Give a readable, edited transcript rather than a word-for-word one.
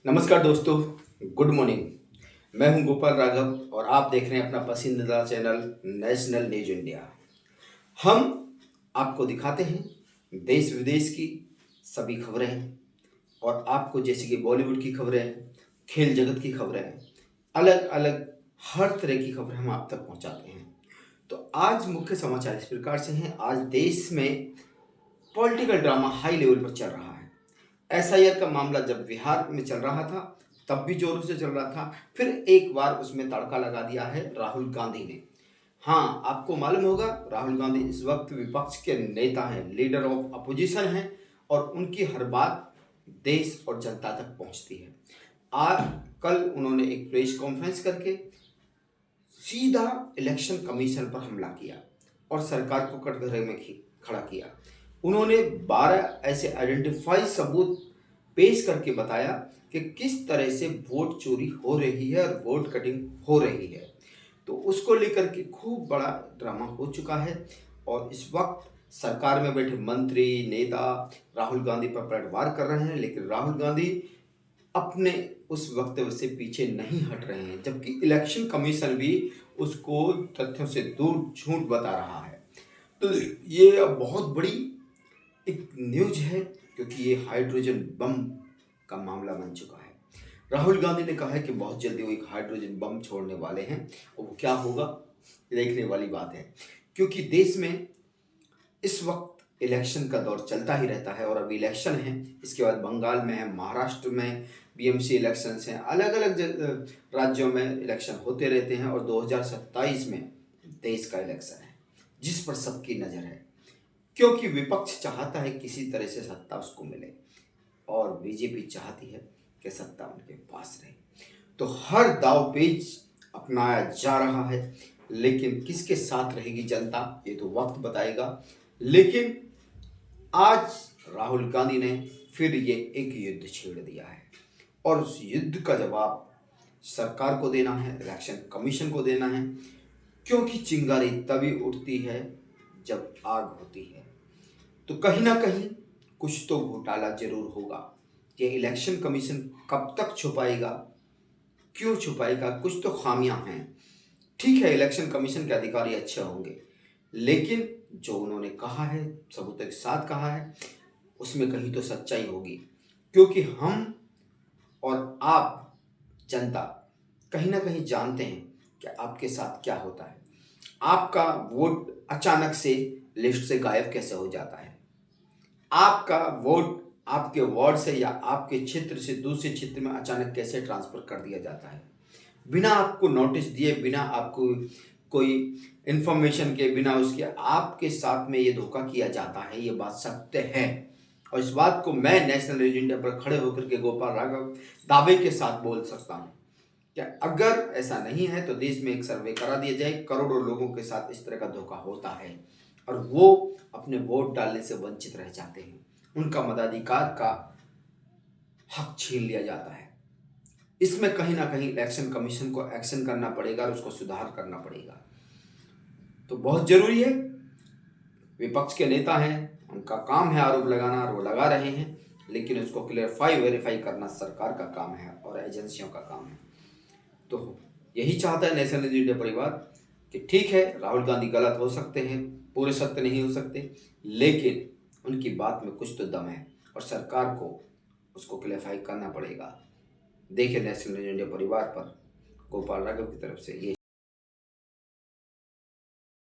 नमस्कार दोस्तों, good morning. मैं हूं गोपाल राघव और आप देख रहे हैं अपना पसंदीदा चैनल नेशनल न्यूज इंडिया। हम आपको दिखाते हैं देश विदेश की सभी खबरें और आपको जैसे कि बॉलीवुड की खबरें, खेल जगत की खबरें, अलग अलग हर तरह की खबरें हम आप तक पहुंचाते हैं। तो आज मुख्य समाचार इस प्रकार से हैं। आज देश में पॉलिटिकल ड्रामा हाई लेवल पर चल रहा है। एसआईआर का मामला जब बिहार में चल रहा था तब भी जोरों से चल रहा था, फिर एक बार उसमें तड़का लगा दिया है राहुल गांधी ने। हाँ, आपको मालूम होगा राहुल गांधी इस वक्त विपक्ष के नेता हैं, लीडर ऑफ अपोजिशन हैं और उनकी हर बात देश और जनता तक पहुंचती है। आज कल उन्होंने एक प्रेस कॉन्फ्रेंस करके सीधा इलेक्शन कमीशन पर हमला किया और सरकार को कटघरे में खड़ा किया। उन्होंने 12 ऐसे आइडेंटिफाई सबूत पेश करके बताया कि किस तरह से वोट चोरी हो रही है और वोट कटिंग हो रही है। तो उसको लेकर के खूब बड़ा ड्रामा हो चुका है और इस वक्त सरकार में बैठे मंत्री नेता राहुल गांधी पर पलटवार कर रहे हैं, लेकिन राहुल गांधी अपने उस वक्तव्य से पीछे नहीं हट रहे हैं, जबकि इलेक्शन कमीशन भी उसको तथ्यों से दूर झूठ बता रहा है। तो ये अब बहुत बड़ी एक न्यूज है, क्योंकि ये हाइड्रोजन बम का मामला बन चुका है। राहुल गांधी ने कहा है कि बहुत जल्दी वो एक हाइड्रोजन बम छोड़ने वाले हैं और वो क्या होगा देखने वाली बात है, क्योंकि देश में इस वक्त इलेक्शन का दौर चलता ही रहता है और अभी इलेक्शन है, इसके बाद बंगाल में है, महाराष्ट्र में बीएमसी इलेक्शंस हैं, अलग अलग राज्यों में इलेक्शन होते रहते हैं और 2027 में देश का इलेक्शन है जिस पर सबकी नज़र है, क्योंकि विपक्ष चाहता है किसी तरह से सत्ता उसको मिले और बीजेपी चाहती है कि सत्ता उनके पास रहे। तो हर दाव पेच अपनाया जा रहा है, लेकिन किसके साथ रहेगी जनता ये तो वक्त बताएगा। लेकिन आज राहुल गांधी ने फिर ये एक युद्ध छेड़ दिया है और उस युद्ध का जवाब सरकार को देना है, इलेक्शन कमीशन को देना है, क्योंकि चिंगारी तभी उठती है जब आग होती है। तो कहीं ना कहीं कुछ तो घोटाला जरूर होगा। ये इलेक्शन कमीशन कब तक छुपाएगा, क्यों छुपाएगा, कुछ तो खामियां हैं। ठीक है, इलेक्शन कमीशन के अधिकारी अच्छे होंगे, लेकिन जो उन्होंने कहा है, सबूतों के साथ कहा है, उसमें कहीं तो सच्चाई होगी, क्योंकि हम और आप जनता कहीं ना कहीं जानते हैं कि आपके साथ क्या होता है। आपका वोट अचानक से लिस्ट से गायब कैसे हो जाता है, आपका वोट आपके वार्ड से या आपके क्षेत्र से दूसरे क्षेत्र में अचानक कैसे ट्रांसफर कर दिया जाता है, बिना आपको नोटिस दिए, बिना आपको कोई इन्फॉर्मेशन के, बिना उसके आपके साथ में ये धोखा किया जाता है। ये बात सत्य है और इस बात को मैं नेशनल न्यूज इंडिया पर खड़े होकर के गोपाल राघव दावे के साथ बोल सकता हूँ कि अगर ऐसा नहीं है तो देश में एक सर्वे करा दिया जाए, करोड़ों लोगों के साथ इस तरह का धोखा होता है और वो अपने वोट डालने से वंचित रह जाते हैं, उनका मताधिकार का हक छीन लिया जाता है। इसमें कहीं ना कहीं इलेक्शन कमीशन को एक्शन करना पड़ेगा और उसको सुधार करना पड़ेगा। तो बहुत जरूरी है, विपक्ष के नेता हैं, उनका काम है आरोप लगाना और वो लगा रहे हैं, लेकिन उसको क्लियरफाई वेरीफाई करना सरकार का काम है और एजेंसियों का काम है। तो यही चाहता है नेशनल मीडिया परिवार कि ठीक है, राहुल गांधी गलत हो सकते हैं, पूरे सत्य नहीं हो सकते, लेकिन उनकी बात में कुछ तो दम है और सरकार को उसको क्लियरफाई करना पड़ेगा। देखिए नेशनल मीडिया परिवार पर गोपाल राघव की तरफ से ये